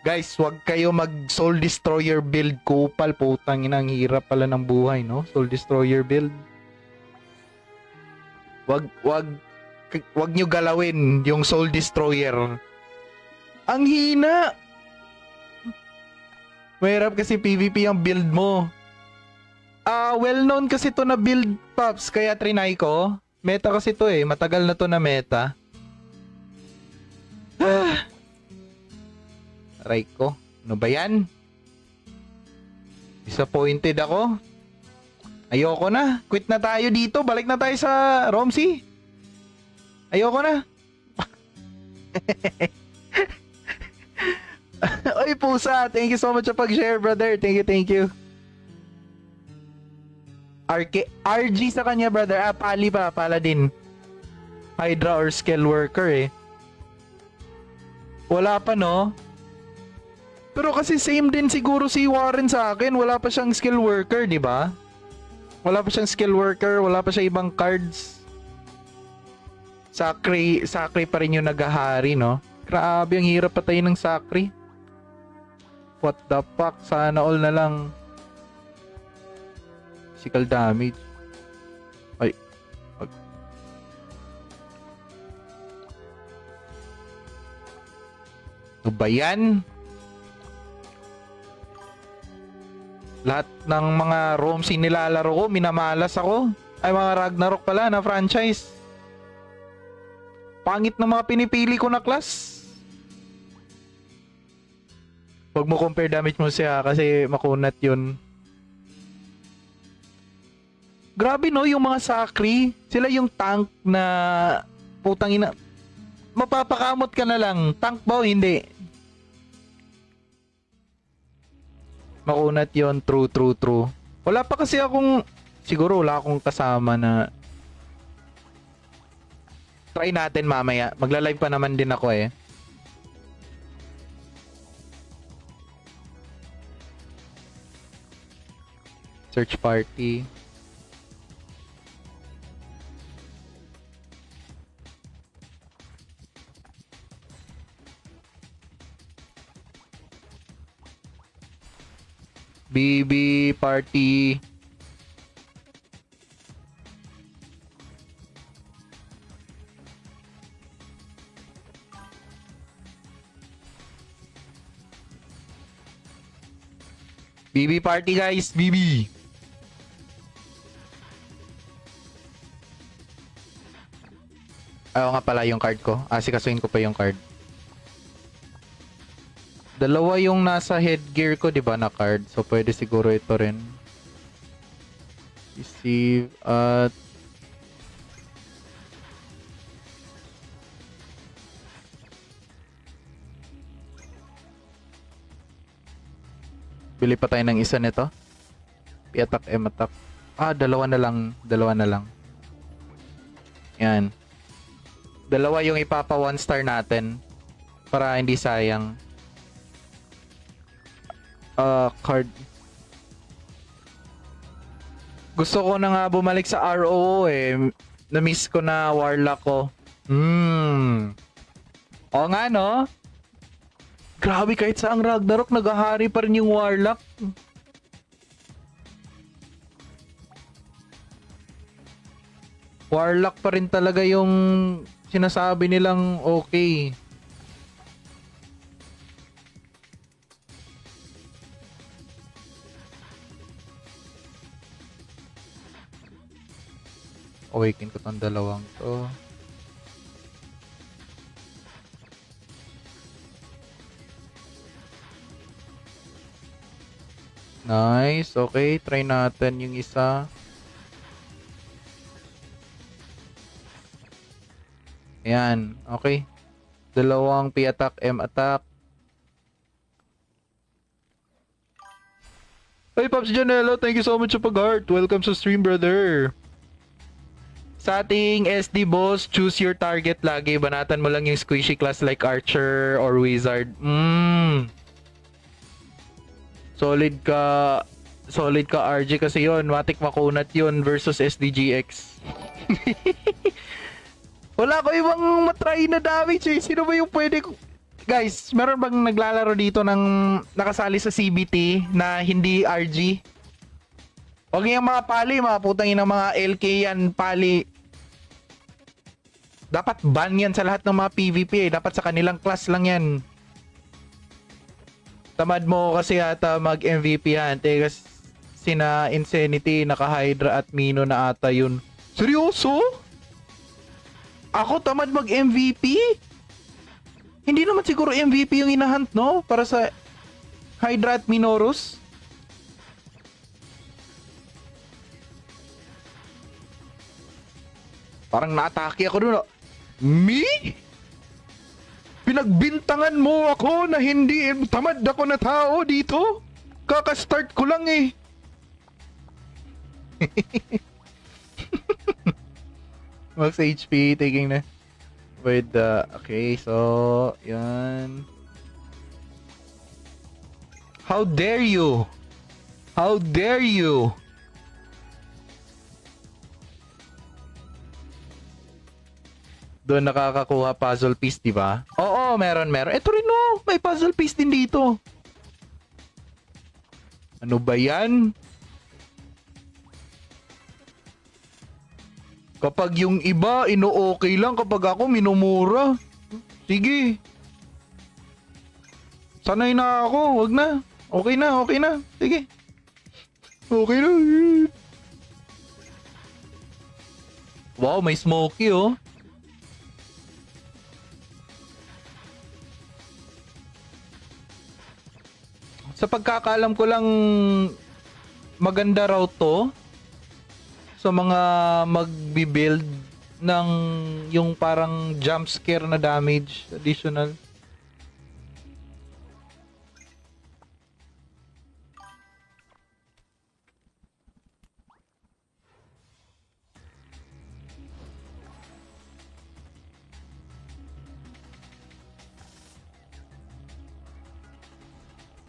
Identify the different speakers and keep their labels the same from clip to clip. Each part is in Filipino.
Speaker 1: Guys, wag kayo mag Soul Destroyer build. Kupal, putang ina, ang hirap pala ng buhay, no? Soul Destroyer build. Wag nyo galawin yung Soul Destroyer. Ang hina! Mahirap kasi PvP ang build mo. Well known kasi to na build, Pops, kaya trinay ko. Meta kasi to eh, matagal na to na meta. Aray ko, ano ba yan? Disappointed ako. Ayoko na, quit na tayo dito, balik na tayo sa Romsey. Ayoko na. Oy, pusa, thank you so much sa pag-share, brother. Thank you. RG sa kanya, brother. Pali pa, pala din. Hydra or skill worker eh. Wala pa, no? Pero kasi same din siguro si Warren sa akin. Wala pa siyang skill worker, di ba? Wala pa siyang skill worker. Wala pa siya ibang cards. Sakri pa rin yung naghahari, no? Grabe, ang hirap patayin ng Sakri. What the fuck? Sana all na lang. Physical damage. Ay. Ano ba yan? Lahat ng mga Romsey nilalaro ko, minamalas ako. Ay, mga Ragnarok pala na franchise. Pangit ng mga pinipili ko na class. Huwag mo compare damage mo siya kasi makunat yun. Grabe no, yung mga Sakri. Sila yung tank na putang ina. Mapapakamot ka na lang. Tank ba o hindi? Makunat yon. True. Wala pa kasi akong, siguro wala akong kasama na try natin mamaya. Magla-live pa naman din ako eh. Search party. BB party. BB party guys, BB. Ayaw nga pala yung card ko. Sikasuin ko pa yung card. Dalawa yung nasa headgear ko, di ba, na card. So, pwede siguro ito rin. Receive at... Bili pa tayo ng isa nito. P-attack, M-attack. Dalawa na lang. Yan. Dalawa yung ipapa 1 star natin. Para hindi sayang. Card. Gusto ko na nga bumalik sa ROO eh. Na-miss ko na Warlock ko. Oo nga no? Grabe, kahit sa ang Ragnarok, naghahari pa rin yung Warlock. Warlock pa rin talaga yung sinasabi nilang okay. Awaken ko tong dalawang to. Nice. Okay, try natin yung isa. Ayan. Okay. Dalawang P-attack, M-attack. Hey, Pops Janelo, thank you so much sa pag-heart. Welcome sa stream, brother. Sa ating SD boss, choose your target lagi. Banatan mo lang yung squishy class like Archer or Wizard. Solid ka RG kasi yon. Matik makunat yon versus SDGX. Wala ko ibang matry na damage eh. Sino ba yung pwede ko? Guys, meron bang naglalaro dito ng nakasali sa CBT na hindi RG? Huwag yung mga pali, mga putang ina mga LK yan, pali. Dapat ban yan sa lahat ng mga PvP eh. Dapat sa kanilang class lang yan. Tamad mo kasi ata mag-MVP yan. Teka, sina Insanity, naka-Hydra at Mino na ata yun. Seryoso? Ako tamad mag-MVP? Hindi naman siguro MVP yung inahunt, no? Para sa Hydra at Minoros. Parang na-atake ako dun. Me? Pinagbintangan mo ako na hindi tamad ako na tao dito? Kaka-start ko lang eh. Max HP taking na. With the okay, so yan. How dare you? How dare you? Doon nakakakuha puzzle piece, di ba? Oo, meron. Ito rin no, may puzzle piece din dito. Ano ba yan? Kapag yung iba, ino-okay lang. Kapag ako, minumura. Sige. Sanay na ako. Wag na. Okay na, okay na. Sige. Okay na. Wow, may smoky oh. Sa pagkakaalam ko lang, maganda raw to sa mga magbi-build ng yung parang jump scare na damage additional.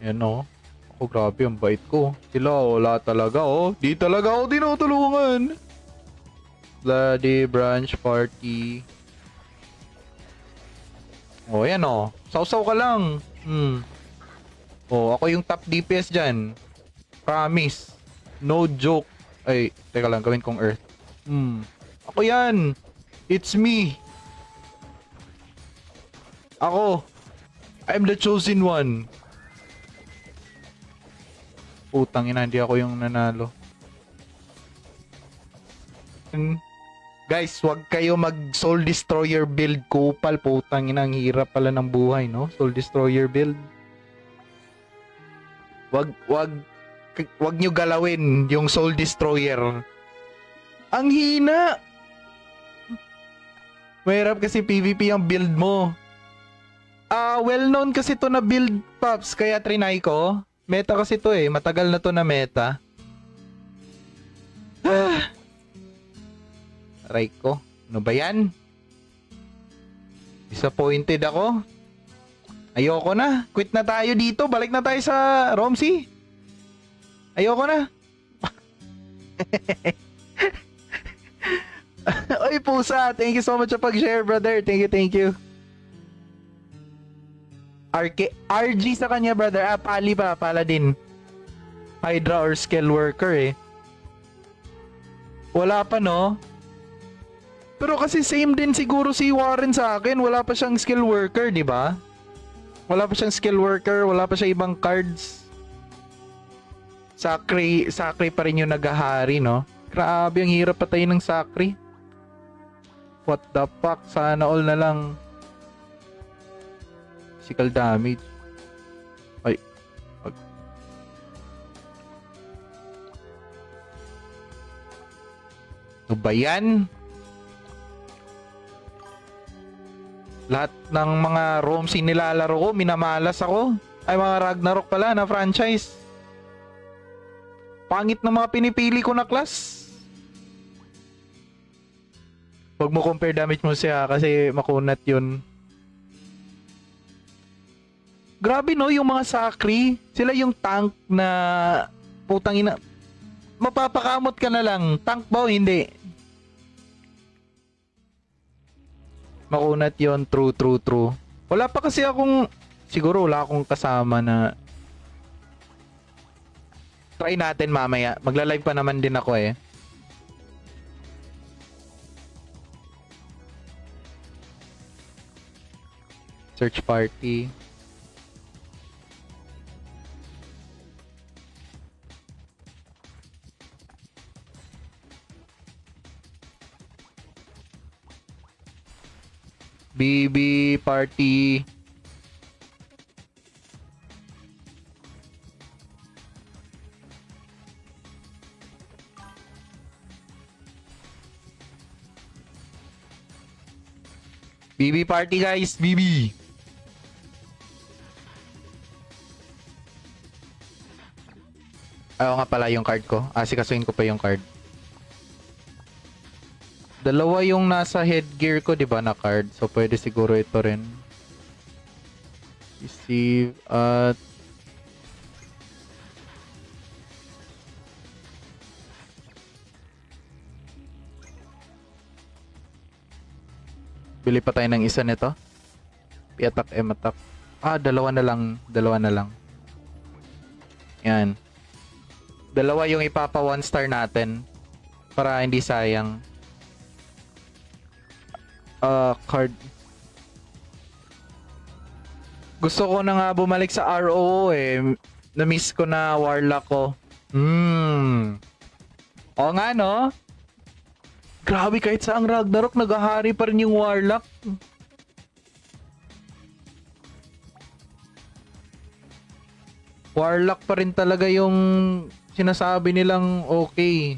Speaker 1: Yan o. Ako grabe ang bait ko. Sila wala talaga oh. Di talaga ako tinutulungan. Bloody branch party. Oh yan oh. Sausaw ka lang. Oh ako yung top DPS dyan. Promise. No joke. Ay teka lang gawin kong earth. Ako yan. It's me. Ako. I'm the chosen one. Putang ina, hindi ako yung nanalo. Guys, wag kayo mag Soul Destroyer build. Kupal, putang ina, ang hirap pala ng buhay, no? Soul Destroyer build. Wag nyo galawin yung Soul Destroyer. Ang hina! Mahirap kasi PvP ang build mo. Well known kasi to na build, Pops, kaya trinay ko. Meta kasi to eh. Matagal na to na meta. Aray ko. Ano ba yan? Disappointed ako. Ayoko na. Quit na tayo dito. Balik na tayo sa Romsey. Ayoko na. Oy, pusa. Thank you so much sa pag-share, brother. Thank you. RG sa kanya, brother. Pali pa. Pala din. Hydra or skill worker eh. Wala pa, no? Pero kasi same din siguro si Warren sa akin. Wala pa siyang skill worker, di ba? Wala pa siyang skill worker. Wala pa siya ibang cards. Sakri pa rin yung naghahari, no? Grabe, ang hirap patayin ng Sakri. What the fuck? Sana all na lang. Physical damage. Ay. Ito ba yan? Lahat ng mga Romsey nilalaro ko, minamalas ako. Ay, mga Ragnarok pala na franchise. Pangit na mga pinipili ko na class. Huwag mo compare damage mo siya kasi makunat yun. Grabe no, yung mga Sakri, sila yung tank na putang ina. Mapapakamot ka na lang. Tank ba o hindi? Makunat yon. True. Wala pa kasi akong, siguro wala akong kasama na try natin mamaya. Magla-live pa naman din ako eh. Search party. BB party. BB party guys, BB. Ayaw nga pala yung card ko. Asikasuhin ko pa yung card. Dalawa yung nasa headgear ko, di ba, na card. So, pwede siguro ito rin. Receive at... Bili pa tayo ng isa nito. I-attack, M-attack. Dalawa na lang. Dalawa na lang. Yan. Dalawa yung ipapa 1 star natin. Para hindi sayang. Card. Gusto ko na nga bumalik sa RO eh. Na-miss ko na Warlock ko. Oo nga no? Grabe, kahit sa ang Ragnarok, nagahari pa rin yung Warlock. Warlock pa rin talaga yung sinasabi nilang okay.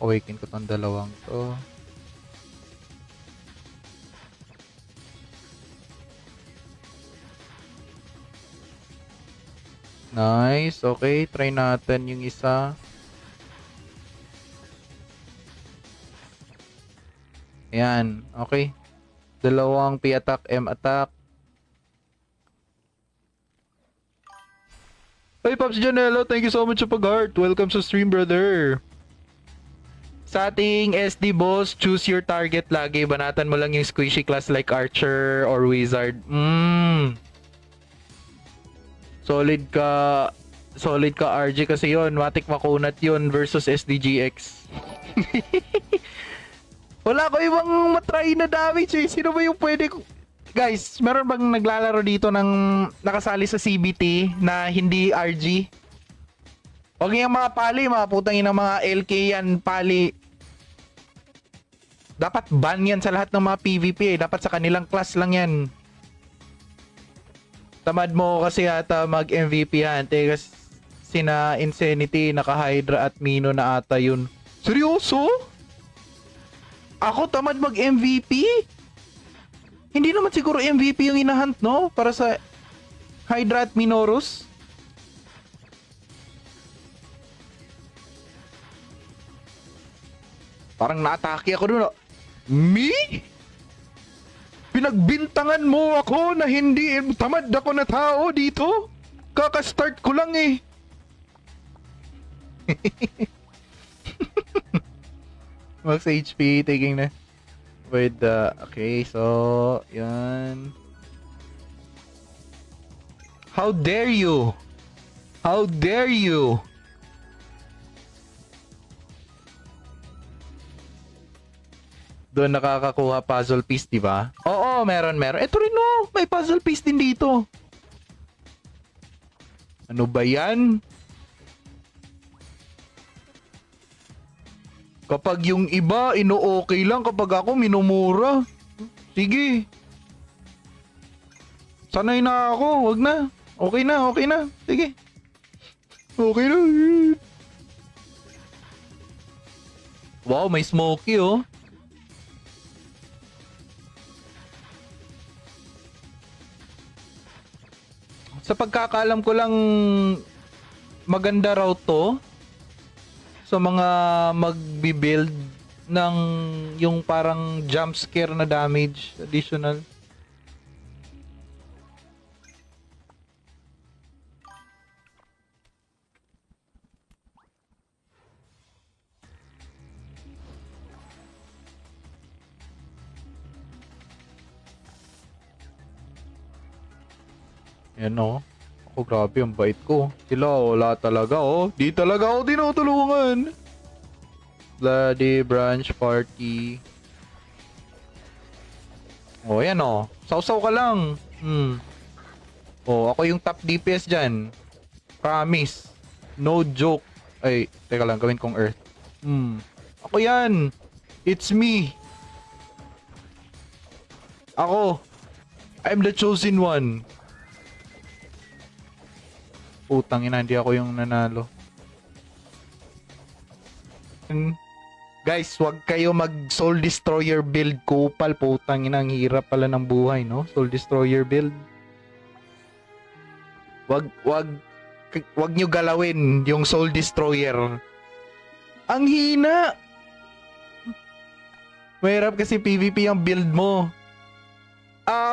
Speaker 1: Awaken ko tong dalawang to. Nice. Okay, try natin yung isa. Ayan. Okay. Dalawang P-attack, M-attack. Hey, Pops Janelo, thank you so much sa pag-heart. Welcome sa stream, brother. Sa ating SD boss, choose your target lagi. Banatan mo lang yung squishy class like Archer or Wizard. Solid ka RG kasi yon. Matik makunat yon versus SDGX. Wala ko ibang matry na damage eh. Sino ba yung pwede ko... Guys, meron bang naglalaro dito ng nakasali sa CBT na hindi RG? Huwag yung mga pali, mga putang ina mga LK yan, pali. Dapat ban yan sa lahat ng mga PvP eh. Dapat sa kanilang class lang yan. Tamad mo kasi ata mag-MVP yan. Teka, sina Insanity, naka-Hydra at Mino na ata yun. Seryoso? Ako tamad mag-MVP? Hindi naman siguro MVP yung inahunt, no? Para sa Hydra at Minoros? Parang na-atake ako dun. Me? Pinagbintangan mo ako na hindi tamad ako na tao dito? Kaka-start ko lang eh. Max HP, taking na. With the... Okay, so... Yan. How dare you? How dare you? Doon nakakakuha puzzle piece, di ba? Oo, meron. Ito rin no, may puzzle piece din dito. Ano ba yan? Kapag yung iba, ino-okay lang. Kapag ako, minumura. Sige. Sanay na ako. Wag na. Okay na, okay na. Sige. Okay na. Wow, may smoky oh. Sa pagkakaalam ko lang, maganda raw to sa mga magbi-build ng yung parang jump scare na damage additional. Yan oh. Ako grabe, ang bait ko. Sila wala talaga oh. Di talaga ako tinutulungan. Bloody Branch Party. Oh, yan oh. Sausaw ka lang. Oh, ako yung top DPS dyan. Promise. No joke. Ay, teka lang, gawin kong Earth. Ako yan. It's me. Ako. I'm the chosen one. Putang ina, hindi ako yung nanalo. Guys, wag kayo mag Soul Destroyer build. Kupal, putang ina, ang hirap pala ng buhay, no? Soul Destroyer build. Wag nyo galawin yung Soul Destroyer. Ang hina! Mahirap kasi PvP ang build mo.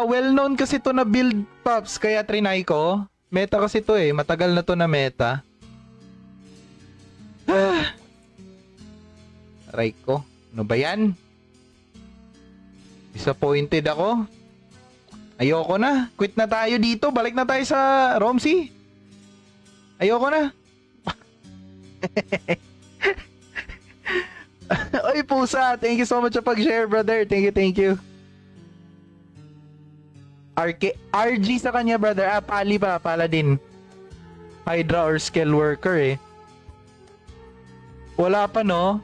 Speaker 1: Well known kasi to na build, Pops, kaya trinay ko. Meta kasi to eh, matagal na to na meta. Aray ko, ano ba yan? Disappointed ako. Ayoko na, quit na tayo dito, balik na tayo sa Romsey. Ayoko na. Oy pusa, thank you so much sa pag-share, brother. Thank you. RG sa kanya, brother. Pali pa, Paladin. Hydra or skill worker eh. Wala pa, no?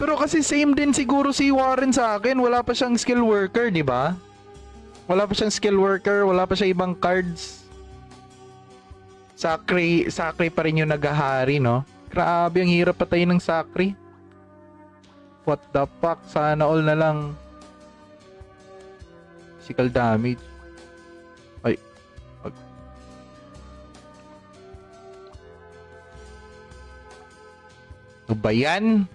Speaker 1: Pero kasi same din siguro si Warren sa akin. Wala pa siyang skill worker, di ba? Wala pa siyang skill worker. Wala pa siya ibang cards. Sakri pa rin yung naghahari, no? Grabe, ang hirap patayin ng Sakri. What the fuck? Sana all na lang. Physical damage. Ay. Ano ba yan?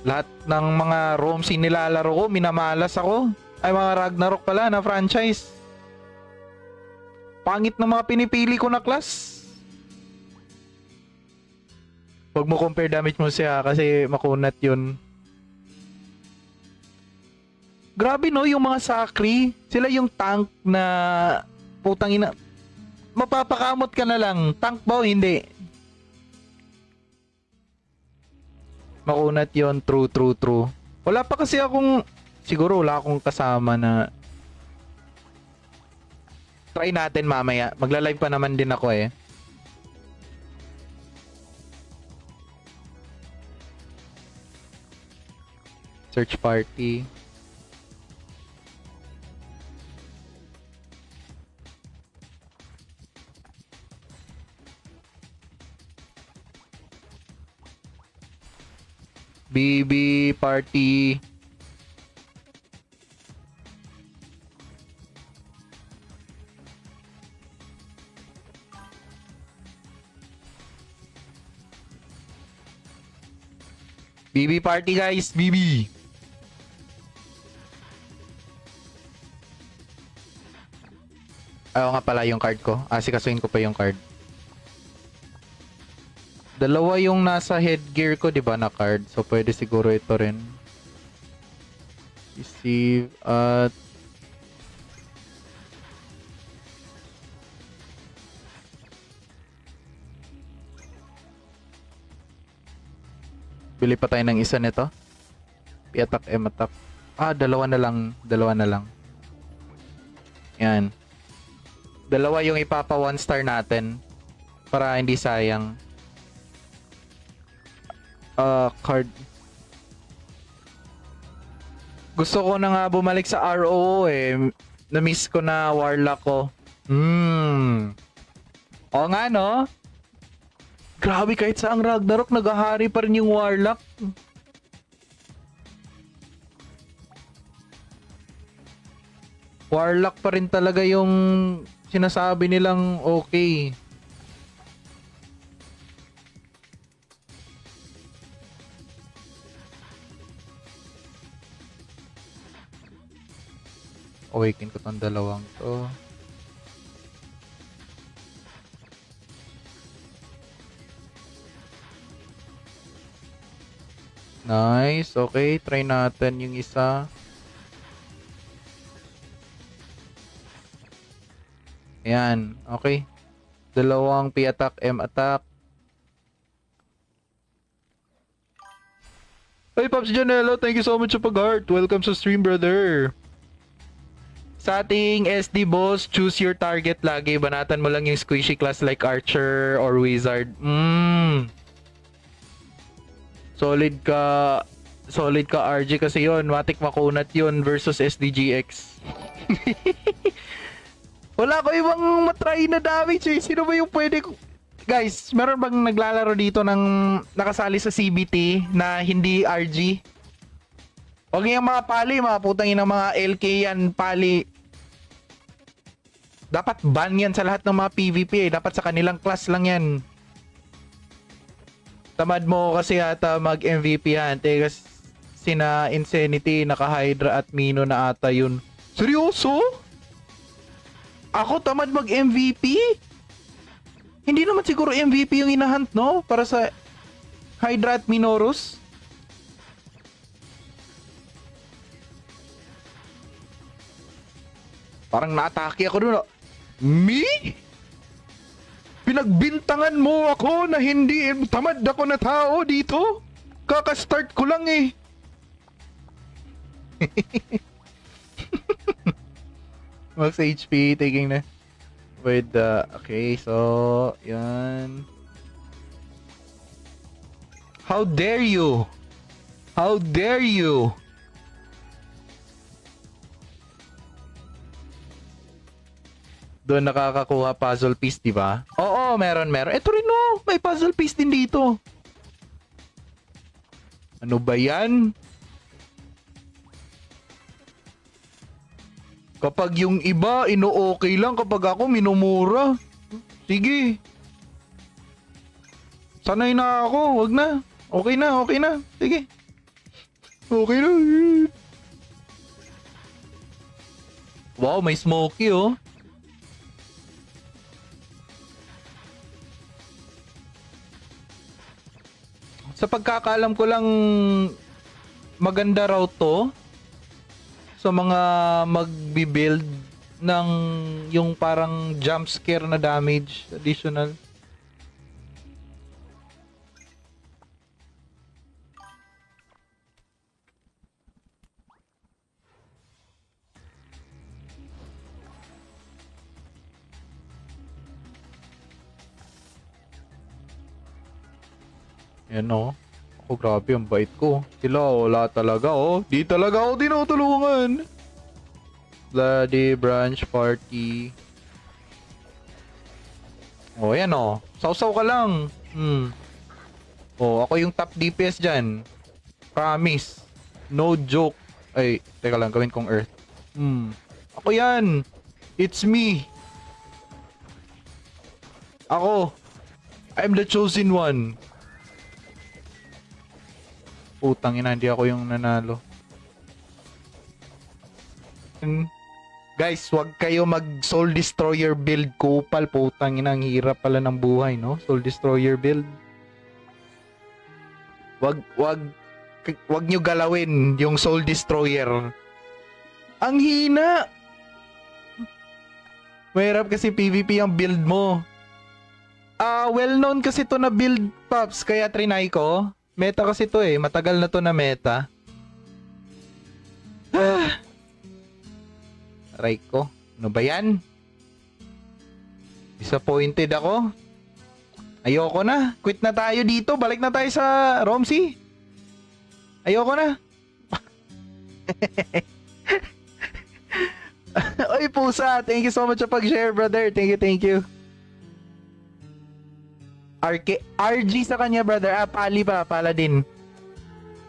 Speaker 1: Lahat ng mga Romsey nilalaro ko, minamalas ako. Ay, mga Ragnarok pala na franchise. Pangit ng mga pinipili ko na class. Huwag mo compare damage mo siya kasi makunat yun. Grabe no, yung mga Sakri. Sila yung tank na putang ina. Mapapakamot ka na lang. Tank ba o hindi? Makunat yon. True. Wala pa kasi akong, siguro wala akong kasama na try natin mamaya. Magla-live pa naman din ako eh. Search party. BB party. BB party guys, BB. Nga pala yung card ko. Sikasuin ko pa yung card. Dalawa yung nasa headgear ko, 'di ba, na card. So pwede siguro ito rin. Receive at bili pa tayo ng isa nito. I-attack, attack. Dalawa na lang. Yan. Dalawa yung ipapa 1 star natin para hindi sayang. Card. Gusto ko na nga bumalik sa ROO eh. Na-miss ko na Warlock ko. Oo nga no? Grabe, kahit sa ang Ragnarok, naghahari pa rin yung Warlock. Warlock pa rin talaga yung sinasabi nilang okay. Awaken ko tong dalawang to. Nice. Okay, try natin yung isa. Ayan, okay. Dalawang P attack, M attack. Hey, Pops Janelo, thank you so much sa pag-heart. Welcome sa stream, brother. Sa ating SD boss, choose your target lagi. Banatan mo lang yung squishy class like Archer or Wizard. Solid ka. Solid ka, RG, kasi yon matik makunat yon versus SDGX. Wala ko ibang matry na damage eh. Sino ba yung pwede ko... Guys, meron bang naglalaro dito ng nakasali sa CBT na hindi RG? Huwag yung mga pali, mga putang ina, mga LK yan, pali. Dapat ban yan sa lahat ng mga PvP eh. Dapat sa kanilang class lang yan. Tamad mo kasi ata mag-MVP yan. Tegas sina Insanity, naka-Hydra at Mino na ata yun. Seryoso? Ako tamad mag-MVP? Hindi naman siguro MVP yung inahunt, no? Para sa Hydra at Minoros. Parang na-atake ako dun. Me? Pinagbintangan mo ako na hindi tamad ako na tao dito? Kaka-start ko lang eh. Max HP taking na with the okay, so yan. How dare you? How dare you? Doon nakakakuha puzzle piece, di ba? Oo, meron. Ito rin no, may puzzle piece din dito. Ano ba yan? Kapag yung iba, ino-okay lang. Kapag ako, minumura. Sige. Sanay na ako. Wag na. Okay na, okay na. Sige. Okay na. Wow, may smoky oh. Sa pagkakaalam ko lang, maganda raw to sa mga magbi-build ng yung parang jump scare na damage additional. Yan oh. Ako grabe ang bait ko. Sila wala talaga oh. Di talaga ako tinutulungan. Bloody branch party. Oh yan oh. Sausaw ka lang. Oh ako yung top DPS dyan. Promise. No joke. Ay teka lang gawin kong earth. Ako yan. It's me. Ako. I'm the chosen one. Putang ina, hindi ako yung nanalo. Guys, wag kayo mag Soul Destroyer build, kupal. Putang ina, ang hirap pala ng buhay, no? Soul Destroyer build. Wag nyo galawin yung Soul Destroyer. Ang hina! Mahirap kasi PvP ang build mo. Well known kasi to na build, Pops, kaya trinay ko. Meta kasi to eh. Matagal na to na meta. Aray ko. Ano ba yan? Disappointed ako. Ayoko na. Quit na tayo dito. Balik na tayo sa Romsey. Ayoko na. Oy, pusa. Thank you so much sa pag-share, brother. Thank you, thank you. RG sa kanya, brother. Pali pa, pala din.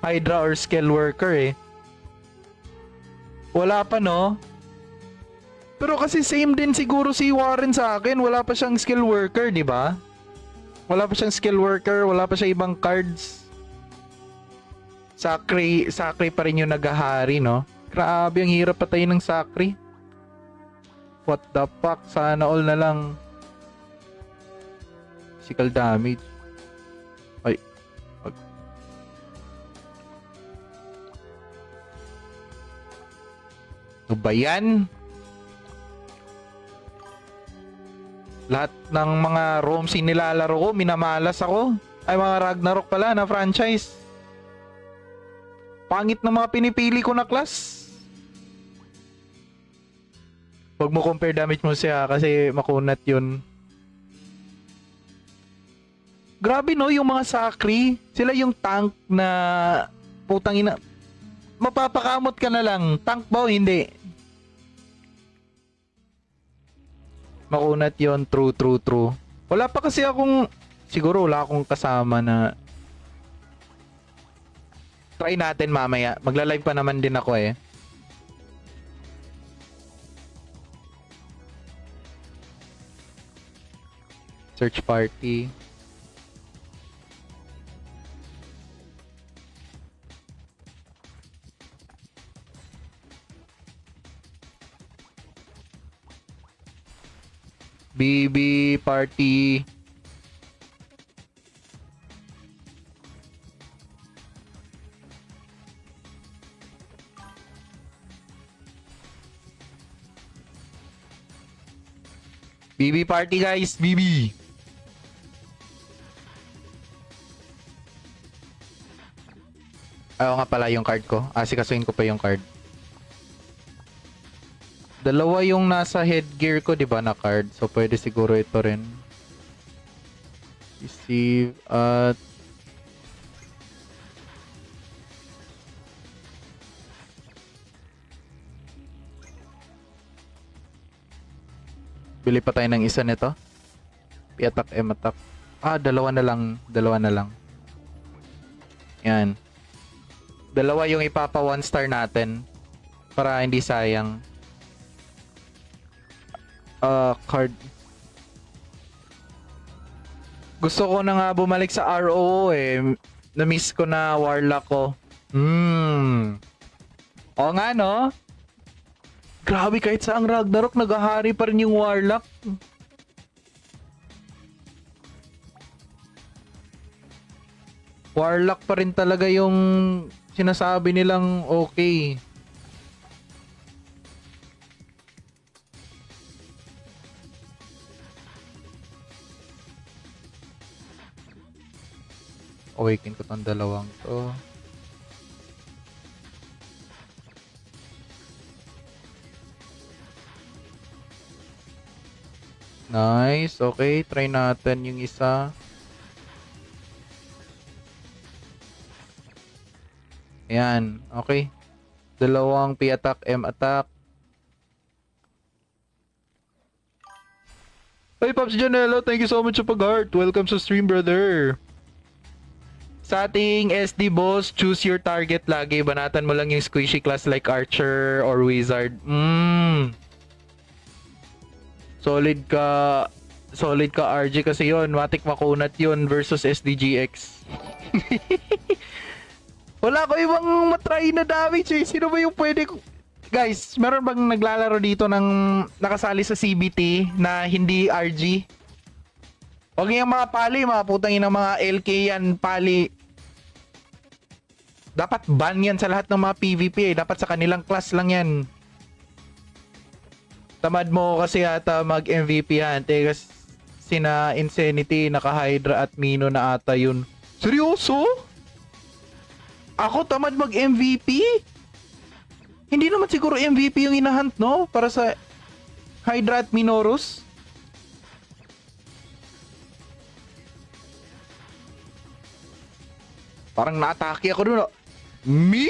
Speaker 1: Hydra or skill worker eh. Wala pa, no? Pero kasi same din siguro si Warren sa akin. Wala pa siyang skill worker, di ba? Wala pa siyang skill worker. Wala pa siya ibang cards. Sakri pa rin yung nagahari, no? Grabe, ang hirap patayin ng Sakri. What the fuck? Sana all na lang. Physical damage. Ay. Ano ba yan? Lahat ng mga ROMs nilalaro ko, minamalas ako. Ay, mga Ragnarok pala na franchise. Pangit ng mga pinipili ko na class. Huwag mo compare damage mo siya kasi makunat yun. Grabe no, yung mga Sakri. Sila yung tank na putang ina. Mapapakamot ka na lang. Tank ba o hindi? Makunat yon. True. Wala pa kasi akong, siguro wala akong kasama na try natin mamaya. Magla-live pa naman din ako eh. Search party. BB party. BB party guys, BB. Oo nga pala yung card ko. Asikasuhin ko pa yung card. Dalawa yung nasa headgear ko, di ba, na card. So, pwede siguro ito rin. Receive at... Bili pa tayo ng isa nito. P-attack, M-attack. Ah, dalawa na lang. Dalawa na lang. Yan. Dalawa yung ipapa 1 star natin. Para hindi sayang. Card. Gusto ko na nga bumalik sa ROO eh. Na-miss ko na Warlock ko. Oo nga no? Grabe, kahit sa ang Ragnarok, naghahari pa rin yung Warlock. Warlock pa rin talaga yung sinasabi nilang okay. Awaken ko tong dalawang to. Nice. Okay, try natin yung isa. Ayan. Okay. Dalawang P-attack, M-attack. Hey, Pops Janelo, thank you so much sa pag-heart. Welcome sa stream, brother. Sa ating SD boss, choose your target lagi. Banatan mo lang yung squishy class like Archer or Wizard. Solid ka RG kasi yon. Matik makunat yon versus SDGX. Wala ko ibang matry na damage eh. Sino ba yung pwede ko... Guys, meron bang naglalaro dito ng nakasali sa CBT na hindi RG? Huwag yung mga pali, mga putang ina mga LK yan, pali. Dapat ban yan sa lahat ng mga PvP eh. Dapat sa kanilang class lang yan. Tamad mo kasi ata mag-MVP yan. Teka, sina Insanity, naka-Hydra at Mino na ata yun. Seryoso? Ako tamad mag-MVP? Hindi naman siguro MVP yung inahunt, no? Para sa Hydra at Minoros? Parang na-atake ako dun. Me?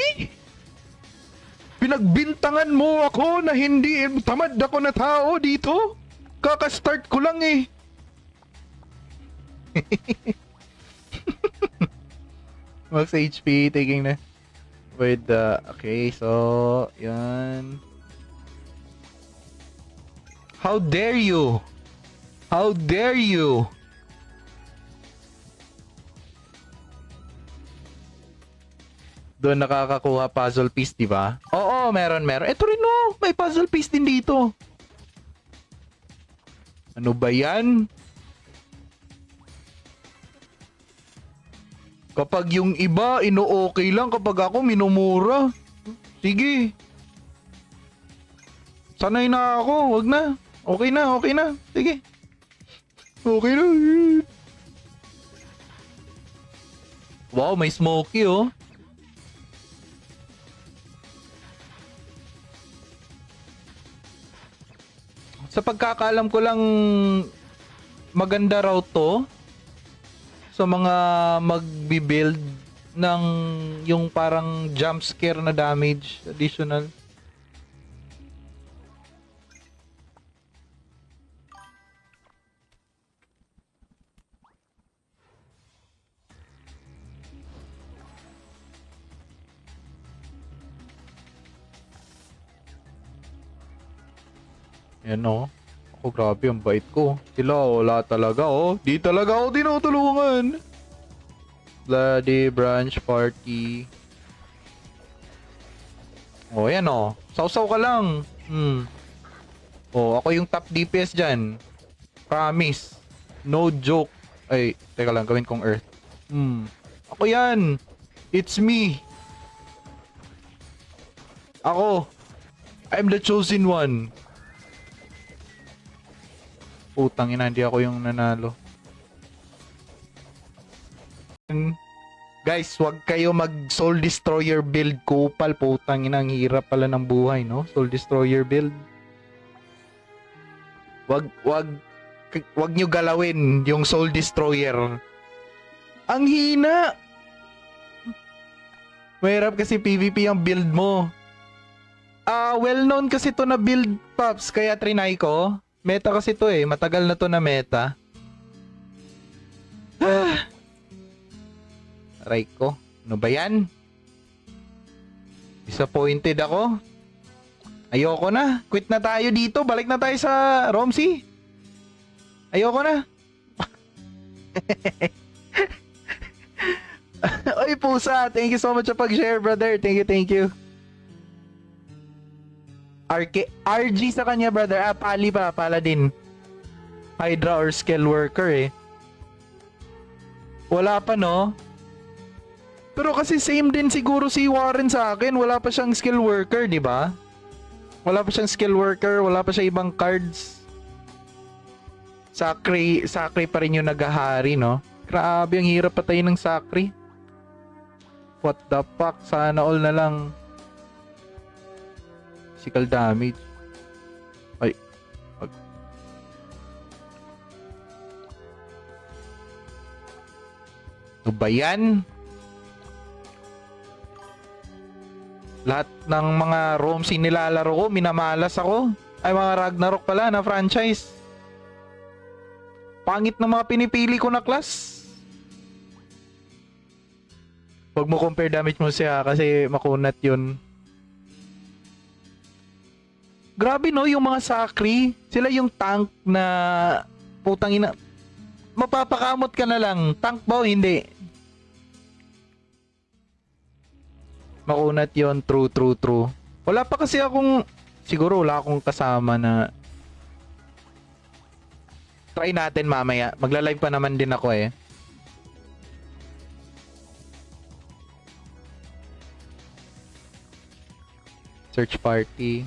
Speaker 1: Pinagbintangan mo ako na hindi tamad ako na tao dito? Kaka-start ko lang eh. Max HP, taking na. With the... Okay, so... Yan. How dare you? How dare you? Doon nakakakuha puzzle piece, di ba? Oo, meron. Ito rin no, may puzzle piece din dito. Ano ba yan? Kapag yung iba, ino-okay lang. Kapag ako, minumura. Sige. Sanay na ako. Wag na. Okay na. Sige. Okay na. Wow, may smoky oh. Sa pagkakaalam ko lang, maganda raw to sa mga magbi-build ng yung parang jump scare na damage additional. Yan oh. Ako grabe ang bait ko. Sila wala talaga oh. Di talaga ako tinutulungan. Bloody branch party. Oh yan oh. Sausaw ka lang. Oh ako yung top DPS dyan. Promise. No joke. Ay teka lang gawin kong earth. Ako yan. It's me. Ako. I'm the chosen one. Putang ina, hindi ako yung nanalo. Guys, wag kayo mag Soul Destroyer build. Kupal, putang ina, ang hirap pala ng buhay, no? Soul Destroyer build. Wag nyo galawin yung Soul Destroyer. Ang hina! Mahirap kasi PvP ang build mo. Well known kasi to na build, Pops, kaya trinay ko. Meta kasi to eh. Matagal na to na meta. Aray ko. Ano ba yan? Disappointed ako. Ayoko na. Quit na tayo dito. Balik na tayo sa Romsey. Ayoko na. Oy, pusa. Thank you so much sa pag-share, brother. Thank you. RG sa kanya, brother. Pali pa, Paladin. Hydra or skill worker eh. Wala pa, no? Pero kasi same din siguro si Warren sa akin. Wala pa siyang skill worker, di ba? Wala pa siyang skill worker. Wala pa siya ibang cards. Sakri pa rin yung naghahari, no? Grabe, ang hirap patayin ng Sakri. What the fuck? Sana all na lang. Physical damage. Ay. Ano ba yan? Lahat ng mga Romsey nilalaro ko, minamalas ako. Ay, mga Ragnarok pala na franchise. Pangit na mga pinipili ko na class. Huwag mo compare damage mo siya kasi makunat yun. Grabe no, yung mga Sakri, sila yung tank na putang ina. Mapapakamot ka na lang. Tank ba o hindi? Makunat yon. True. Wala pa kasi akong, siguro wala akong kasama na try natin mamaya. Magla-live pa naman din ako eh. Search party.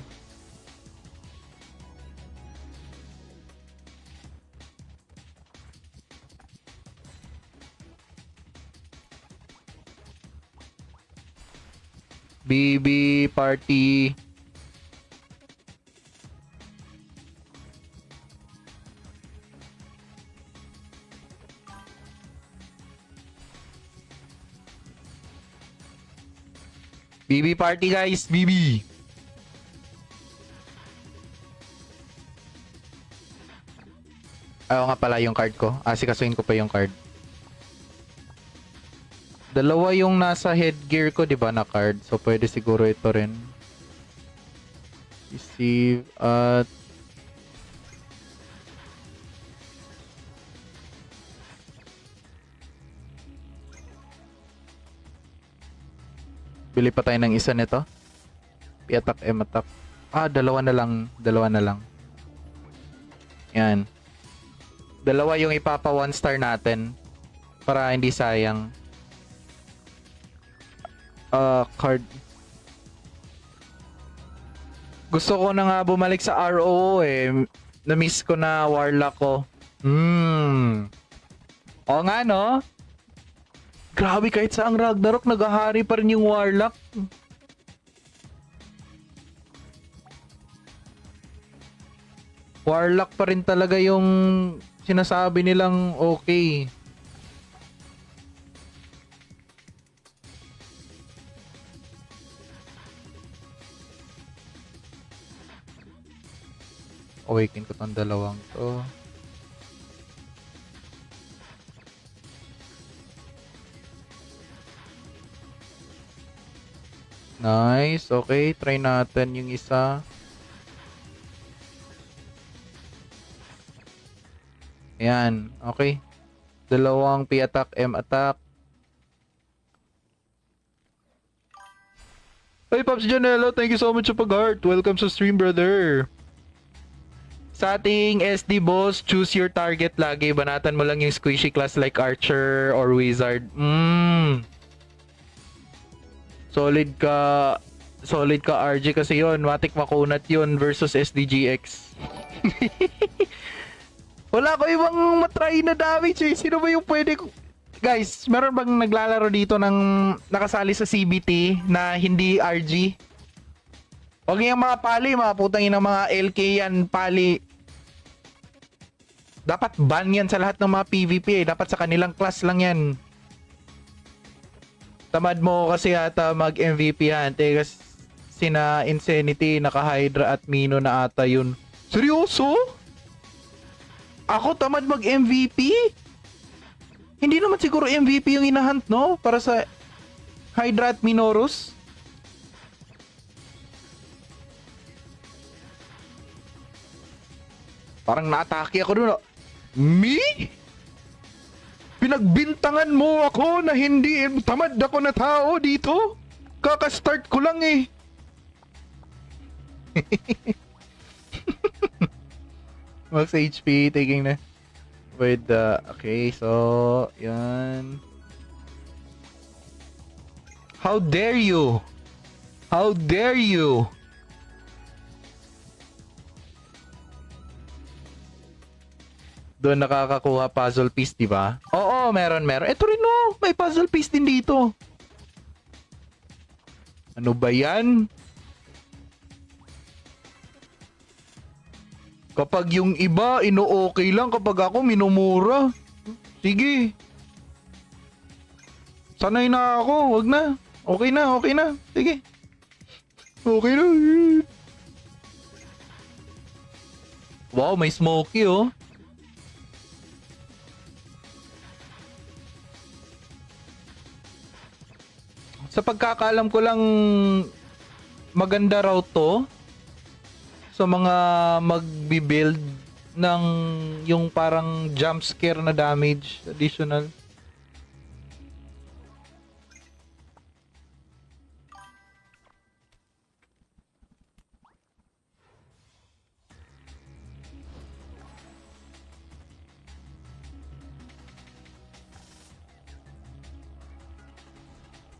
Speaker 1: BB party. BB party guys, BB. Nga pala yung card ko. Sikasuin ko pa yung card. Dalawa yung nasa headgear ko, di ba, na card. So, pwede siguro ito rin. Receive at... Bili pa tayo ng isa nito. I-attack, M-attack. Dalawa na lang. Yan. Dalawa yung ipapa 1 star natin. Para hindi sayang. Card. Gusto ko na nga bumalik sa ROO eh. Na-miss ko na Warlock ko. Hmm. Oo nga, no? Grabe, kahit sa ang Ragnarok, nag-ahari pa rin yung Warlock. Warlock pa rin talaga yung sinasabi nilang okay. Awaken ko tong dalawang to. Nice. Okay, try natin yung isa. Ayan. Okay. Dalawang P attack, M attack. Hey, Pops Janelo, thank you so much sa pag-heart. Welcome sa stream, brother. Sa ating SD boss, choose your target lagi. Banatan mo lang yung squishy class like Archer or Wizard. Solid ka RG kasi yon. Matik makunat yon versus SDGX. Wala ko ibang matry na damage eh. Sino ba yung pwede ko... Guys, meron bang naglalaro dito ng nakasali sa CBT na hindi RG? Huwag yung mga pali, mga putang ina mga LK yan, pali. Dapat ban yan sa lahat ng mga PvP eh. Dapat sa kanilang class lang yan. Tamad mo kasi ata mag-MVP yan. Tegas sina Insanity, naka-Hydra at Mino na ata yun. Seryoso? Ako tamad mag-MVP? Hindi naman siguro MVP yung inahunt, no? Para sa Hydra at Minoros. Parang na-atake ako dun. Me? Pinagbintangan mo ako na hindi tamad ako na tao dito? Kaka-start ko lang eh. Max HP taking na with the okay, so yan. How dare you? How dare you? Doon nakakakuha puzzle piece, di ba? Oo, meron. Ito rin no, may puzzle piece din dito. Ano ba yan? Kapag yung iba, ino-okay lang. Kapag ako, minumura. Sige. Sanay na ako. Wag na. Okay na, okay na. Sige. Okay na. Wow, may smoky oh. Sa pagkakaalam ko lang, maganda raw to sa mga magbi-build ng yung parang jump scare na damage additional.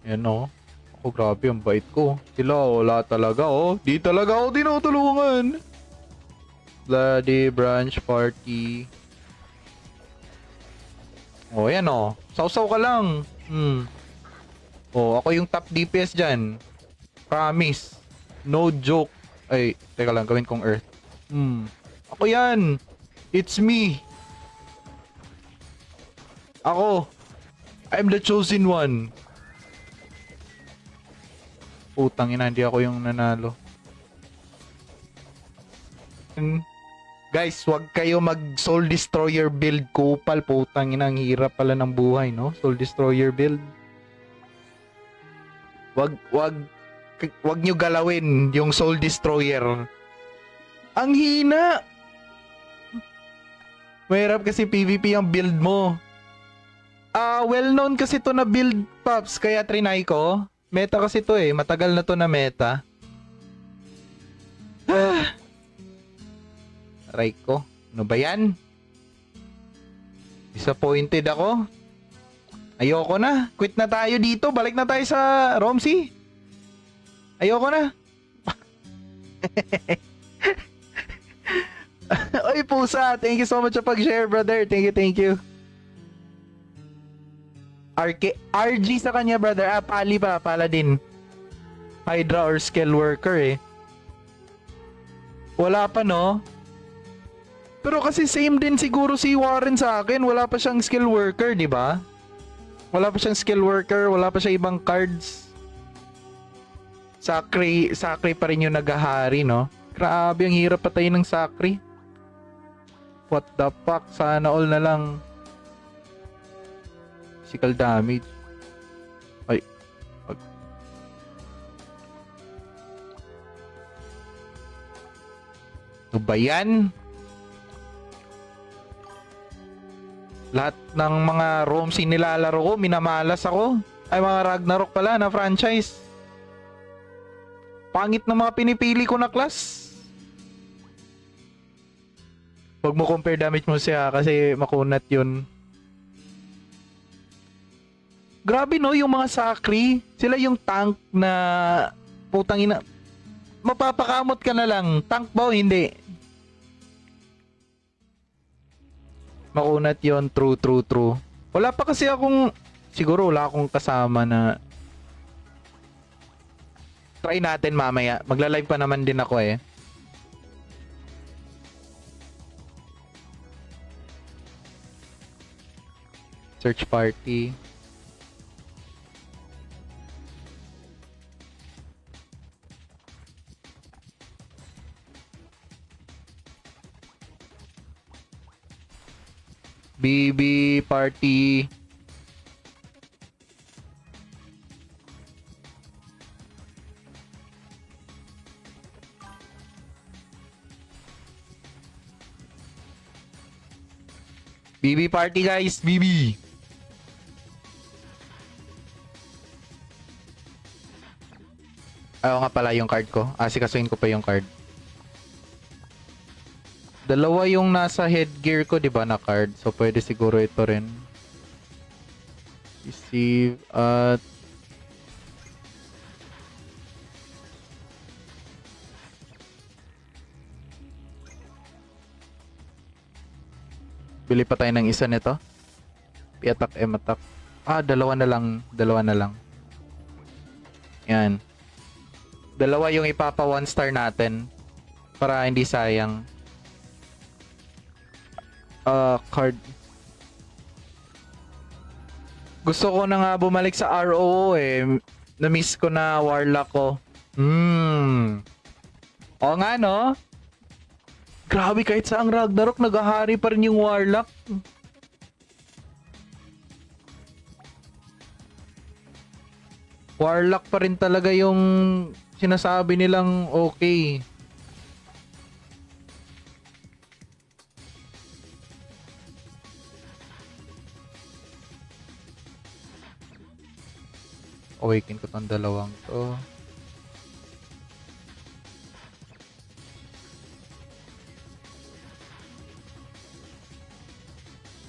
Speaker 1: Yan oh. Ako grabe ang bait ko. Sila wala talaga oh. Di talaga ako tinutulungan. Bloody Branch Party. Oh yan oh. Sausaw ka lang. Oh ako yung top DPS dyan. Promise. No joke. Ay teka lang gawin kong earth. Ako yan. It's me. Ako. I'm the chosen one. Putang ina, hindi ako yung nanalo. Guys, wag kayo mag Soul Destroyer build kupal. Putang ina, ang hirap pala ng buhay, no? Soul Destroyer build. Wag nyo galawin yung Soul Destroyer. Ang hina! Mahirap kasi PvP ang build mo. Well known kasi to na build, Pops, kaya trinay ko. Meta kasi to eh. Matagal na to na meta. Aray ko. Ano ba yan? Disappointed ako. Ayoko na. Quit na tayo dito. Balik na tayo sa Romsey. Ayoko na. Oy, pusa. Thank you so much sa pag-share, brother. Thank you, thank you. RG sa kanya, brother. Pali pa. Paladin. Hydra or skill worker eh. Wala pa, no? Pero kasi same din siguro si Warren sa akin. Wala pa siyang skill worker, di ba? Wala pa siyang skill worker. Wala pa siya ibang cards. Sakri pa rin yung naghahari, no? Grabe, ang hirap patayin ng Sakri. What the fuck? Sana all na lang. Physical damage. Ay. Ano ba yan? Lahat ng mga ROMs nilalaro ko, minamalas ako. Ay, mga Ragnarok pala na franchise. Pangit ng mga pinipili ko na class. Huwag mo compare damage mo siya kasi makunat yun. Grabe no, yung mga Sakri, sila yung tank na putang ina. Mapapakamot ka na lang. Tank ba o hindi? Makunat yon, true. Wala pa kasi akong, siguro wala akong kasama na try natin mamaya. Magla-live pa naman din ako eh. Search party. BB party. BB party guys, BB. Ayaw nga pala yung card ko. Sikasuin ko pa yung card. Dalawa yung nasa headgear ko, di ba, na card. So, pwede siguro ito rin. Receive at... Bili pa tayo ng isa nito. P-attack, M-attack. Dalawa na lang. Yan. Dalawa yung ipapa 1 star natin. Para hindi sayang. Card. Gusto ko na nga bumalik sa ROO eh. Na-miss ko na Warlock ko. Oo nga no? Grabe, kahit sa ang Ragnarok, naghahari pa rin yung Warlock. Warlock pa rin talaga yung sinasabi nilang okay. Awaken ko tong dalawang to.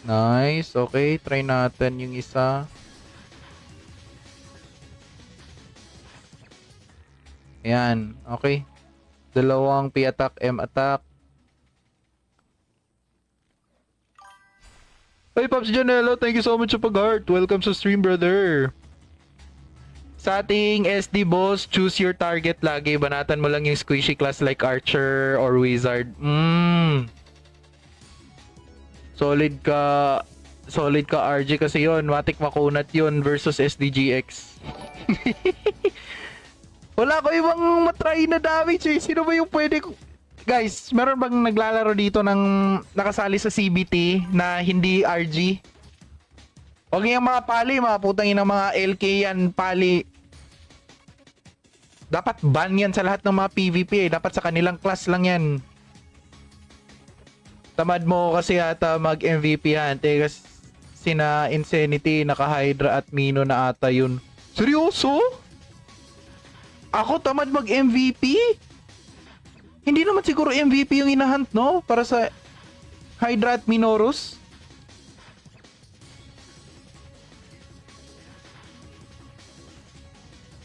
Speaker 1: Nice. Okay, try natin yung isa. Ayan. Okay. Dalawang P-attack, M-attack. Hey, Pops Janelo, thank you so much sa pag-heart. Welcome sa stream, brother. Sa ating SD boss, choose your target lagi. Banatan mo lang yung squishy class like Archer or Wizard. Solid ka RG kasi yon. Matik makunat yon versus SDGX. Wala ko ibang matry na damage eh. Sino ba yung pwede ko? Guys, meron bang naglalaro dito ng nakasali sa CBT na hindi RG? Huwag yung mga pali, mga putang ina mga LK yan, pali. Dapat ban yan sa lahat ng mga PvP eh. Dapat sa kanilang class lang yan. Tamad mo kasi ata mag-MVP yan. Teka, sina Insanity, naka-Hydra at Mino na ata yun. Seryoso? Ako tamad mag-MVP? Hindi naman siguro MVP yung inahunt, no? Para sa Hydra at Minoros?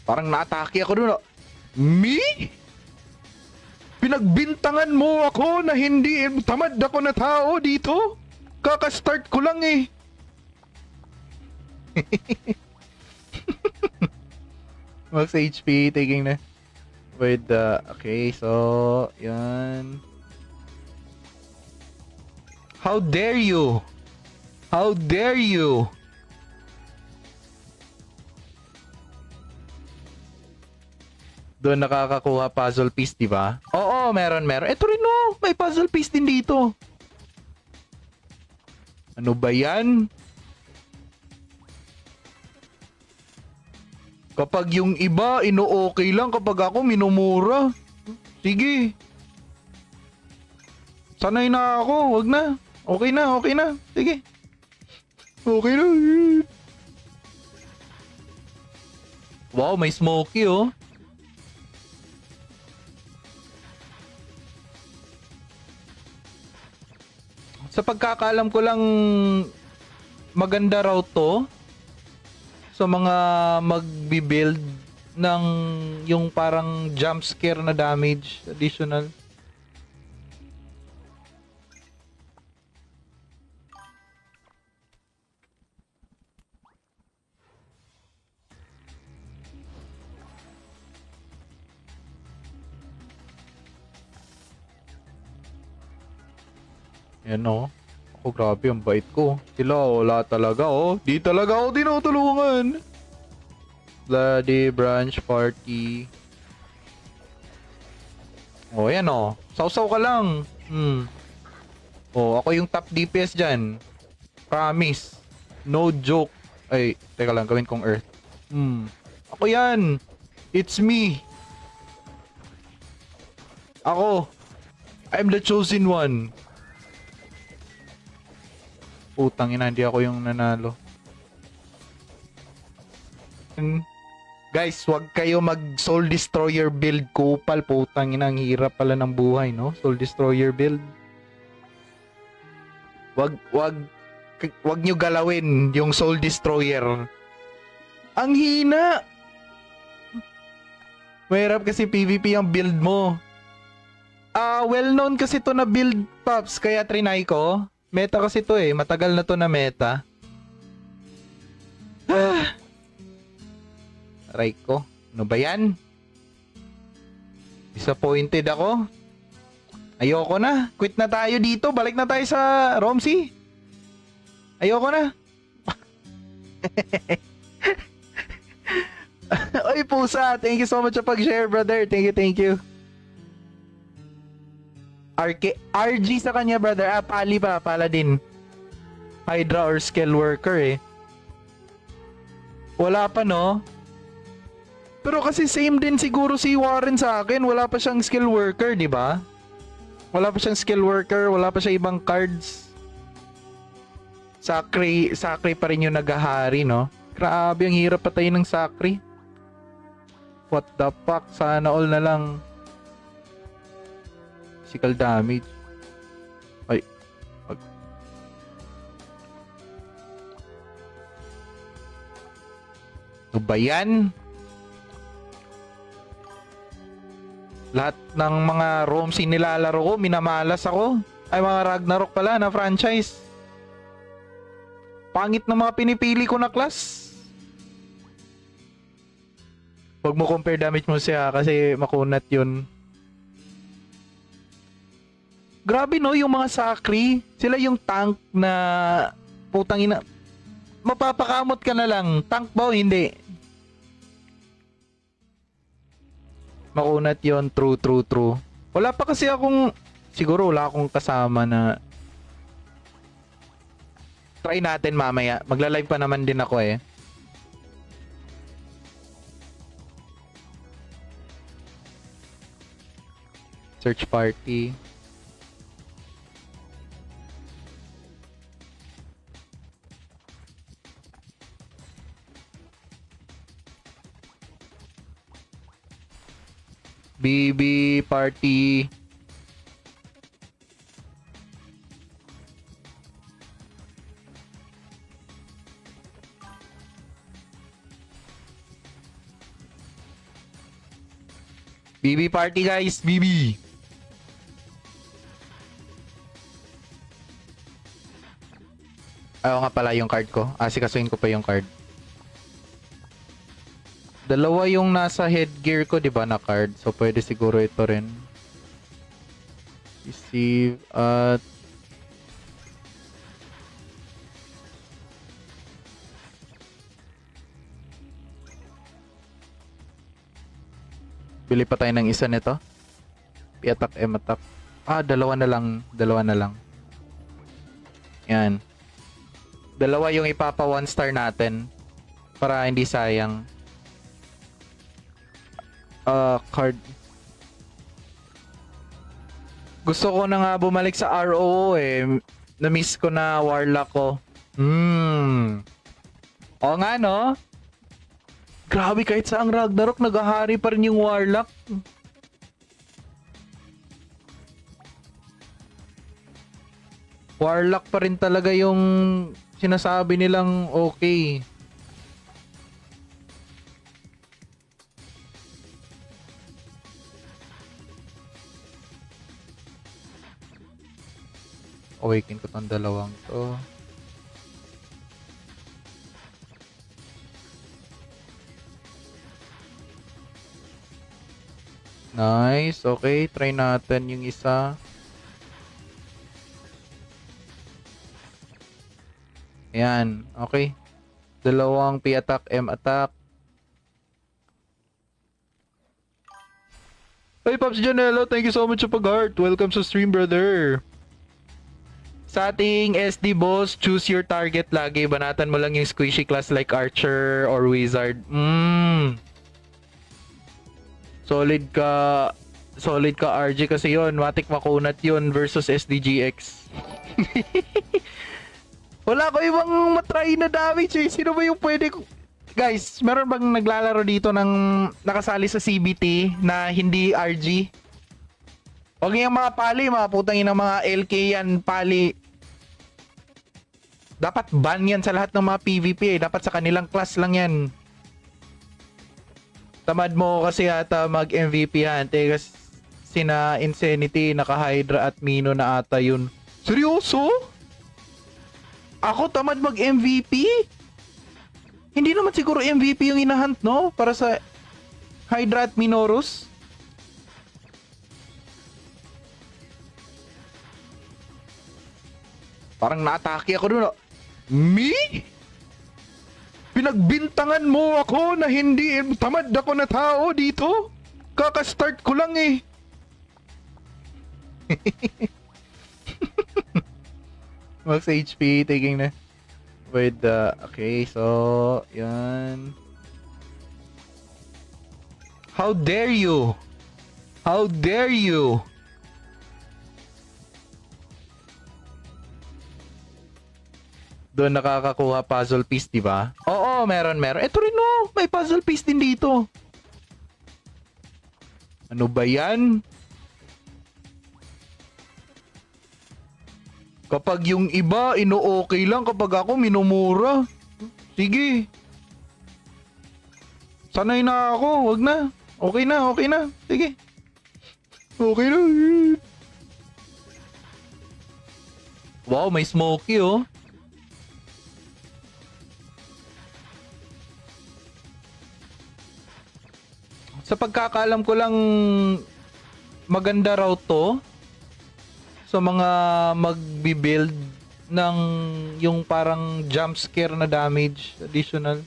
Speaker 1: Parang na-atake ako dun. Me? Pinagbintangan mo ako na hindi tamad ako na tao dito. Kaka-start ko lang eh. Max HP taking na. With the okay, so yan. How dare you? How dare you? Doon nakakakuha puzzle piece, di ba? Oo, meron. Ito rin oh, may puzzle piece din dito. Ano ba yan? Kapag yung iba, ino-okay lang. Kapag ako, minumura. Sige. Sanay na ako. Wag na. Okay na, okay na. Sige. Okay na. Wow, may smoky oh. Sa pagkakaalam ko lang, maganda raw to sa mga magbi-build ng yung parang jump scare na damage additional. Yan oh. Ako grabe ang bait ko. Sila wala talaga oh. Di talaga ako tinutulungan. Bloody branch party. Oh yan oh. Sausaw ka lang. Oh ako yung top DPS dyan. Promise. No joke. Ay teka lang gawin kong earth. Ako yan. It's me. Ako. I'm the chosen one. Putang ina, hindi ako yung nanalo. Guys, wag kayo mag Soul Destroyer build kupal. Putang ina, ang hirap pala ng buhay, no? Soul Destroyer build. Wag nyo galawin yung Soul Destroyer. Ang hina! Mahirap kasi PvP ang build mo. Well known kasi to na build, Pops, kaya trinay ko. Meta kasi to eh. Matagal na to na meta. Aray ko. Ano ba yan? Disappointed ako. Ayoko na. Quit na tayo dito. Balik na tayo sa Romsey. Ayoko na. Oy, pusa. Thank you so much sa pag-share, brother. Thank you. RG sa kanya, brother. Pali pa. Pala din. Hydra or skill worker eh. Wala pa, no? Pero kasi same din siguro si Warren sa akin. Wala pa siyang skill worker, di ba? Wala pa siyang skill worker. Wala pa siya ibang cards. Sakri pa rin yung naghahari, no? Grabe, ang hirap patayin ng Sakri. What the fuck? Sana all na lang. Physical damage. Ay. Ano ba yan? Lahat ng mga Romsey nilalaro ko, minamalas ako. Ay, mga Ragnarok pala na franchise. Pangit ng mga pinipili ko na class. Huwag mo compare damage mo siya kasi makunat yun. Grabe no, yung mga Sakri, sila yung tank na putang ina. Mapapakamot ka na lang. Tank ba o hindi? Makunat yon. True. Wala pa kasi akong, siguro wala akong kasama na try natin mamaya. Magla-live pa naman din ako eh. Search party. BB party. BB party guys, BB. Ayaw nga pala yung card ko. Asikasuhin ko pa yung card. Dalawa yung nasa headgear ko, di ba, na card? So, pwede siguro ito rin. Receive at... Bili pa tayo ng isa nito. I-attack, M-attack. Dalawa na lang. Dalawa na lang. Yan. Dalawa yung ipapa 1 star natin. Para hindi sayang. Card. Gusto ko na nga bumalik sa ROO eh. Na-miss ko na Warlock ko. Oo nga no? Grabe, kahit sa ang Ragnarok, nagahari pa rin yung Warlock. Warlock pa rin talaga yung sinasabi nilang okay. Awaken ko tong dalawang to. Nice. Okay, try natin yung isa. Ayan. Okay. Dalawang P-attack, M-attack. Hey, Pops Janelo, thank you so much sa pag-heart. Welcome sa stream, brother. Sa ating SD boss, choose your target lagi. Banatan mo lang yung squishy class like Archer or Wizard. Solid ka RG kasi yon. Matik makunat yon versus SDGX. Wala ko ibang matry na damage eh. Sino ba yung pwede ko... Guys, meron bang naglalaro dito ng nakasali sa CBT na hindi RG? Huwag yung mga pali, mga putang ina, mga LK yan, pali. Dapat ban yan sa lahat ng mga PvP eh. Dapat sa kanilang class lang yan. Tamad mo kasi ata mag-MVP yan. Teka, sina Insanity, naka-Hydra at Mino na ata yun. Seryoso? Ako tamad mag-MVP? Hindi naman siguro MVP yung inahunt, no? Para sa Hydra at Minoros? Parang na-atake ako dun. Me? Pinagbintangan mo ako na hindi tamad ako na tao dito? Kaka-start ko lang eh. Max HP, taking na. With the... Okay, so... Yan. How dare you? How dare you? Doon nakakakuha puzzle piece, di ba? Oo, meron. Ito rin no, may puzzle piece din dito. Ano ba yan? Kapag yung iba, ino-okay lang. Kapag ako, minumura. Sige. Sanay na ako. Wag na. Okay na, okay na. Sige. Okay na. Wow, may smoky oh. Sa pagkakaalam ko lang, maganda raw to sa mga magbi-build ng yung parang jump scare na damage additional.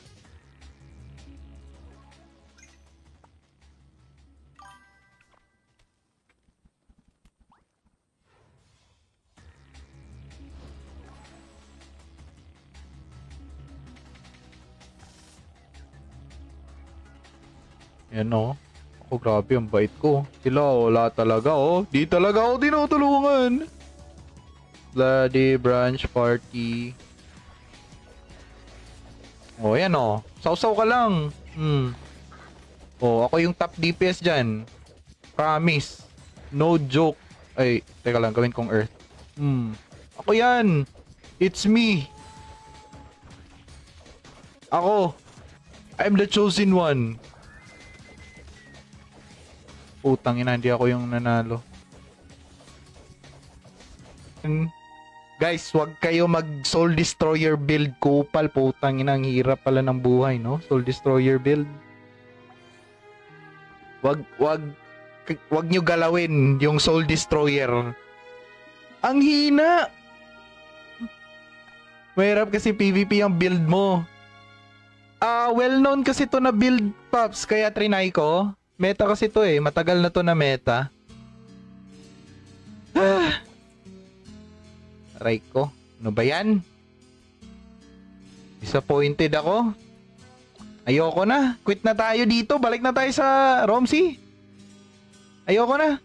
Speaker 1: Yan oh. Ako grabe, ang bait ko. Sila wala talaga oh. Di talaga ako tinutulungan. Bloody branch party. Oh, yan oh. Sausaw ka lang. Oh, ako yung top DPS dyan. Promise. No joke. Ay, teka lang, gawin kong earth. Ako yan. It's me. Ako. I'm the chosen one. Putang ina, hindi ako yung nanalo. Guys, wag kayo mag Soul Destroyer build. Kupal, putang ina, ang hirap pala ng buhay, no? Soul Destroyer build. Wag nyo galawin yung Soul Destroyer. Ang hina! Mahirap kasi PvP ang build mo. Well-known kasi to na build, Pops, kaya trinay ko. Meta kasi to eh, matagal na to na meta. Aray ko, ano ba yan? Disappointed ako. Ayoko na, quit na tayo dito, balik na tayo sa Romsey. Ayoko na.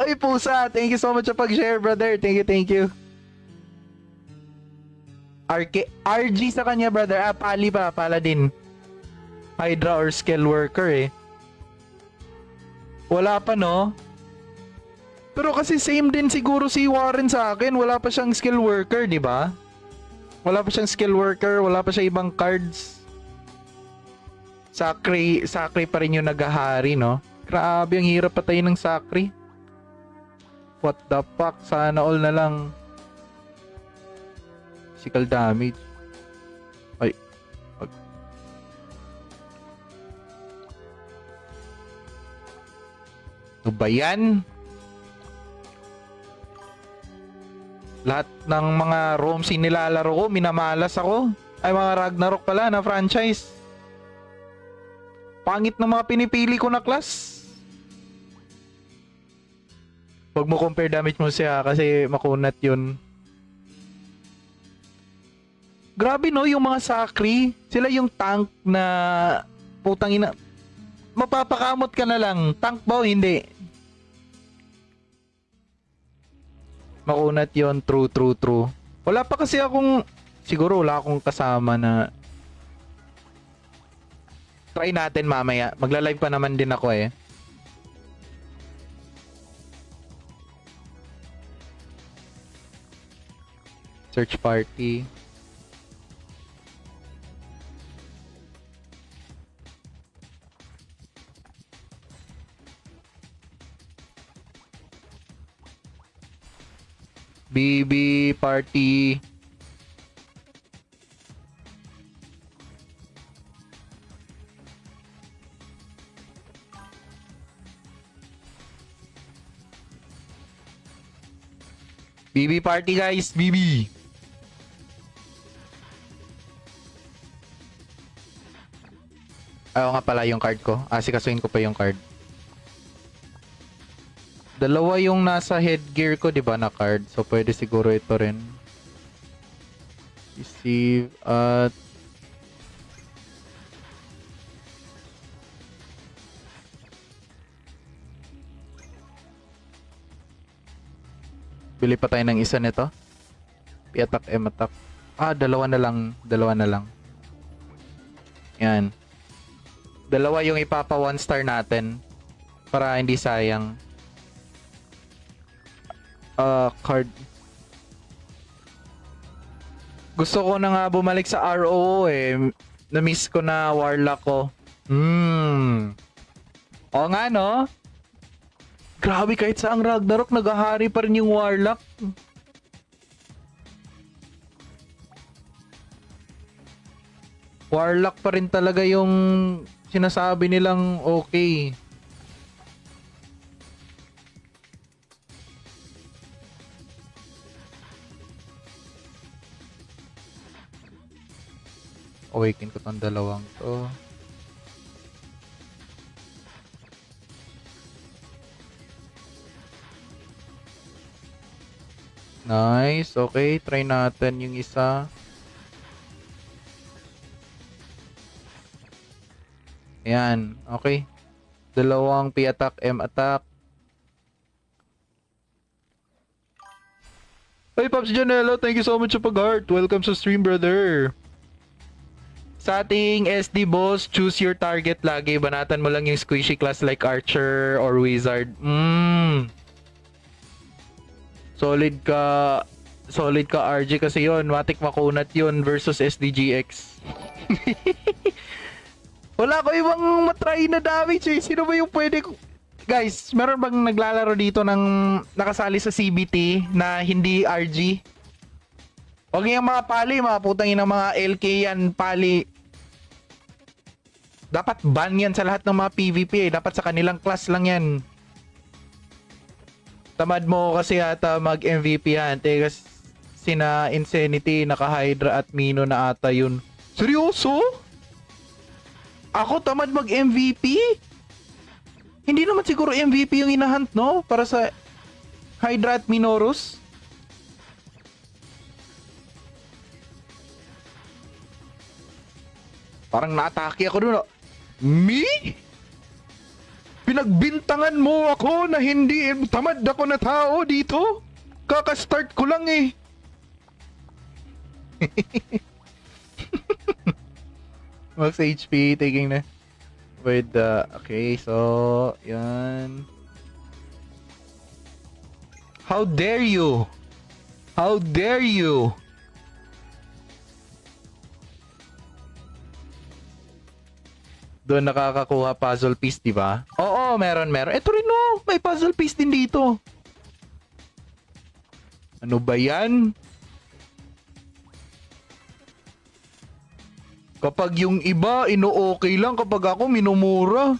Speaker 1: Oy, pusa, thank you so much sa pag-share, brother. Thank you. RG sa kanya, brother. Pali pa, pala din. Hydra or skill worker eh. Wala pa, no? Pero kasi same din siguro si Warren sa akin. Wala pa siyang skill worker, di ba? Wala pa siyang skill worker. Wala pa siya ibang cards. Sakri pa rin yung naghahari, no? Grabe, ang hirap patayin ng Sakri. What the fuck? Sana all na lang. Physical damage. Ay. Ano ba yan? Lahat ng mga Romsey nilalaro ko, minamalas ako. Ay, mga Ragnarok pala na franchise. Pangit na mga pinipili ko na class. Huwag mo compare damage mo siya kasi makunat yun. Grabe no, yung mga Sakri. Sila yung tank na putang ina. Mapapakamot ka na lang. Tank ba o hindi? Makunat yon, true. Wala pa kasi akong, siguro wala akong kasama na try natin mamaya. Magla-live pa naman din ako eh. Search party. BB party. BB party guys, BB. Ayaw nga pala yung card ko. Sikasuin ko pa yung card. Dalawa yung nasa headgear ko, di ba, na card? So, pwede siguro ito rin. Receive at... Bili pa tayo ng isa nito. P-attack, M-attack. Dalawa na lang. Yan. Dalawa yung ipapa 1 star natin. Para hindi sayang. Card. Gusto ko na nga bumalik sa ROO eh. Na-miss ko na Warlock ko. Oo nga no? Grabe, kahit sa ang Ragnarok, naghahari pa rin yung Warlock. Warlock pa rin talaga yung sinasabi nilang okay. Awaken ko tong dalawang to. Nice. Okay, try natin yung isa. Ayan. Okay. Dalawang P-attack, M-attack. Hey, Pops Janelo, thank you so much sa pag-heart. Welcome sa stream, brother. Sa ating SD boss, choose your target lagi. Banatan mo lang yung squishy class like Archer or Wizard. Solid ka RG kasi yon. Matik makunat yon versus SDGX. Wala ko ibang matry na damage eh. Sino ba yung pwede ko? Guys, meron bang naglalaro dito ng nakasali sa CBT na hindi RG? Huwag yung mga pali, mga putang ina mga LK yan, pali. Dapat ban yan sa lahat ng mga PvP eh. Dapat sa kanilang class lang yan. Tamad mo kasi ata mag-MVP yan. Tegas sina Insanity, naka-Hydra at Mino na ata yun. Seryoso? Ako tamad mag-MVP? Hindi naman siguro MVP yung inahunt, no? Para sa Hydra at Minoros? Parang na-atake ako dun. Me? Pinagbintangan mo ako na hindi tamad ako na tao dito? Kaka-start ko lang eh. Max HP taking na with the okay, so yan. How dare you? How dare you? Doon nakakakuha puzzle piece, di ba? Oo, meron. Ito rin no, may puzzle piece din dito. Ano ba yan? Kapag yung iba, ino-okay lang. Kapag ako, minumura.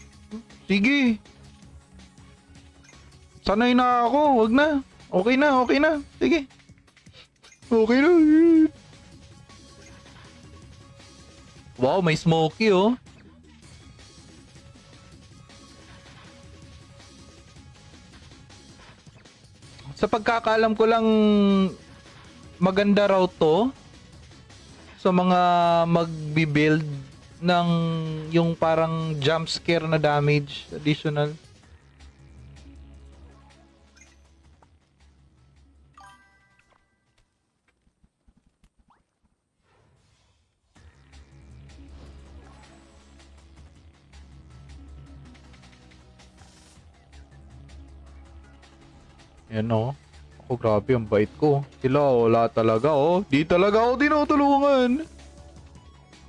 Speaker 1: Sige. Sanay na ako. Wag na. Okay na, okay na. Sige. Okay na. Wow, may smoky oh. Sa pagkakaalam ko lang, maganda raw to sa mga magbi-build ng yung parang jump scare na damage additional. Yan oh. Ako grabe ang bait ko. Sila wala talaga oh. Di talaga ako tinutulungan.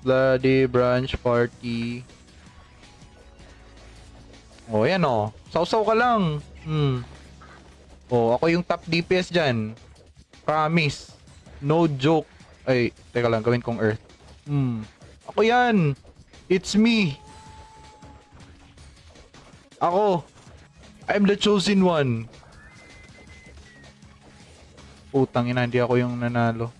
Speaker 1: Bloody branch party. Oh yan oh. Sausaw ka lang. Oh ako yung top DPS dyan. Promise. No joke. Ay teka lang gawin kong earth. Ako yan. It's me. Ako. I'm the chosen one. Putang ina, hindi ako yung nanalo.